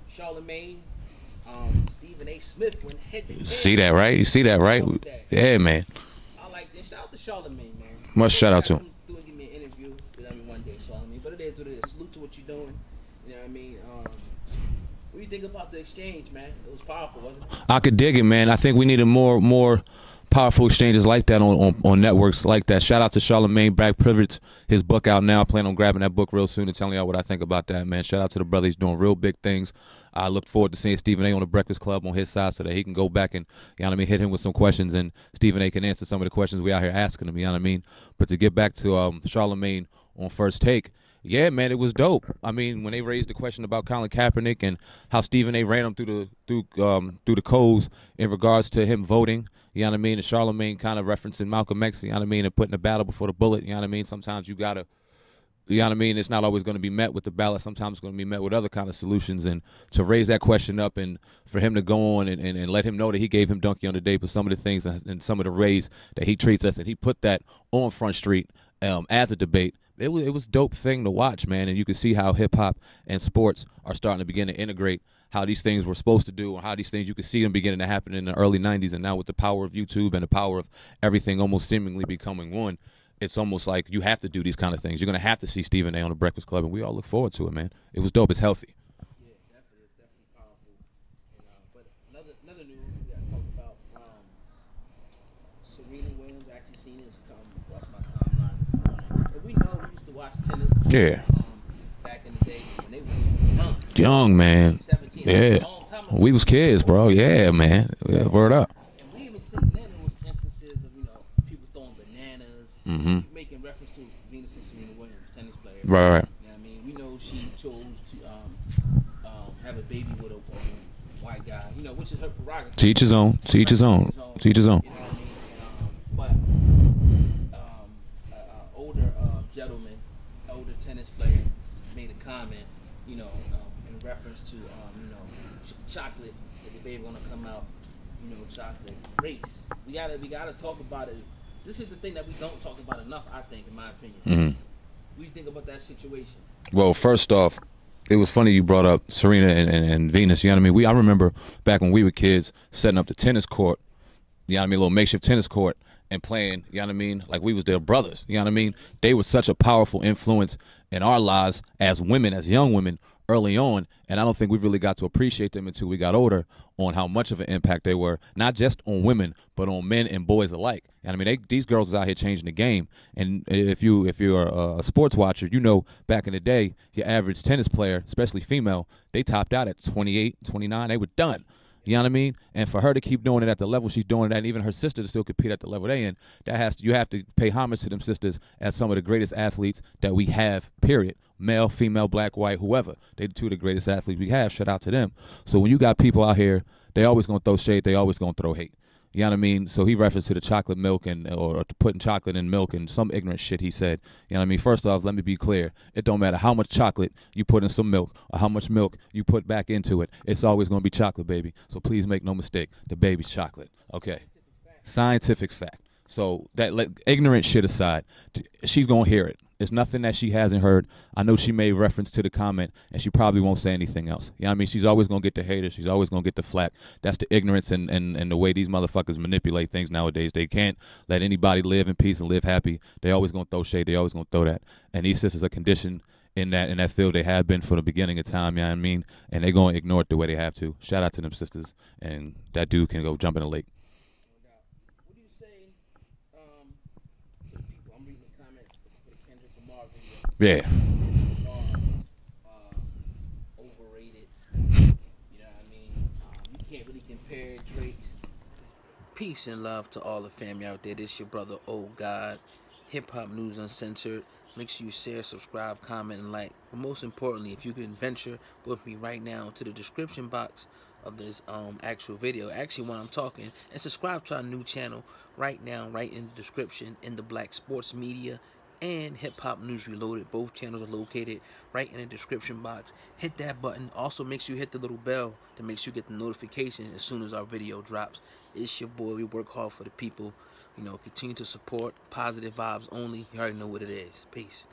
Charlemagne, Stephen A. Smith went head to head. See that, right? You see that, right? Yeah, man. I like this. Shout out to Charlemagne, man. Much shout out to him. Do and give me an interview. One day, Charlemagne. But it is what it is. Salute to what you're doing. You know what I mean? What do you think about the exchange, man? It was powerful, wasn't it? I could dig it, man. I think we needed more powerful exchanges like that on networks like that. Shout out to Charlemagne, Black Privilege. His book out now. I plan on grabbing that book real soon and telling y'all what I think about that, man. Shout out to the brother. He's doing real big things. I look forward to seeing Stephen A. on the Breakfast Club on his side so that he can go back and, you know what I mean, hit him with some questions, and Stephen A. can answer some of the questions we out here asking him, you know what I mean? But to get back to Charlemagne on First Take, yeah, man, it was dope. I mean, when they raised the question about Colin Kaepernick and how Stephen A. ran him through the coals in regards to him voting, you know what I mean, and Charlemagne kind of referencing Malcolm X, you know what I mean, and putting the battle before the bullet, you know what I mean. Sometimes you gotta, you know what I mean, it's not always going to be met with the ballot. Sometimes it's going to be met with other kind of solutions. And to raise that question up and for him to go on and let him know that he gave him donkey on the day for some of the things and some of the ways that he treats us, and he put that on Front Street as a debate. It was a dope thing to watch, man, and you can see how hip-hop and sports are starting to begin to integrate how these things were supposed to do, or how these things, you could see them beginning to happen in the early 90s, and now with the power of YouTube and the power of everything almost seemingly becoming one, it's almost like you have to do these kind of things. You're going to have to see Stephen A. on the Breakfast Club, and we all look forward to it, man. It was dope. It's healthy. Yeah, definitely. It's definitely powerful. But another news we got to talk about, Serena Williams, actually seen this come across my timeline this morning. And we know we used to watch tennis. Yeah. Back in the day when they were young. Young, man. 17, yeah. We was kids, bro. Yeah, man. Yeah, word up. And we even seen then there was instances of, people throwing bananas, making reference to Venus and Serena Williams, tennis players. Right. You know what I mean? We know she chose to have a baby with a white guy, which is her prerogative. To each his own. To each his own. To each his own. You know what I mean? But older gentleman, older tennis player made a comment, in reference to, chocolate, that the baby gonna come out, chocolate race. We gotta talk about it. This is the thing that we don't talk about enough, I think, in my opinion. What do you think about that situation? Well, first off, it was funny you brought up Serena and Venus. You know what I mean? I remember back when we were kids setting up the tennis court. You know what I mean? A little makeshift tennis court and playing. You know what I mean? Like we was their brothers. You know what I mean? They were such a powerful influence in our lives as women, as young women, early on, and I don't think we really got to appreciate them until we got older on how much of an impact they were, not just on women, but on men and boys alike. And I mean, these girls is out here changing the game. And if you're a sports watcher, back in the day, your average tennis player, especially female, they topped out at 28, 29. They were done. You know what I mean? And for her to keep doing it at the level she's doing it at, and even her sister to still compete at the level they in, you have to pay homage to them sisters as some of the greatest athletes that we have, period. Male, female, black, white, whoever. They two of the greatest athletes we have. Shout out to them. So when you got people out here, they always going to throw shade. They always going to throw hate. You know what I mean? So he referenced to the chocolate milk or putting chocolate in milk and some ignorant shit he said. You know what I mean? First off, let me be clear. It don't matter how much chocolate you put in some milk or how much milk you put back into it. It's always going to be chocolate, baby. So please make no mistake. The baby's chocolate. Okay? Scientific fact. So that ignorant shit aside, she's going to hear it. It's nothing that she hasn't heard. I know she made reference to the comment, and she probably won't say anything else. You know what I mean? She's always going to get the haters. She's always going to get the flack. That's the ignorance and the way these motherfuckers manipulate things nowadays. They can't let anybody live in peace and live happy. They always going to throw shade. They always going to throw that. And these sisters are conditioned in that field. They have been from the beginning of time, you know what I mean? And they're going to ignore it the way they have to. Shout out to them sisters. And that dude can go jump in the lake. What do you say to the people? I'm reading the comments for the Kendrick Lamar video. Yeah. Overrated. You know what I mean? You can't really compare Drake's. Peace and love to all the family out there. This your brother, Oh God. Hip Hop News Uncensored. Make sure you share, subscribe, comment, and like. But most importantly, if you can venture with me right now to the description box of this actual video, actually while I'm talking, and subscribe to our new channel right now, right in the description, in the Black Sports Media and Hip Hop News Reloaded. Both channels are located right in the description box. Hit that button. Also make sure you hit the little bell to make sure you get the notifications as soon as our video drops. It's your boy. We work hard for the people. Continue to support positive vibes only. You already know what it is. Peace.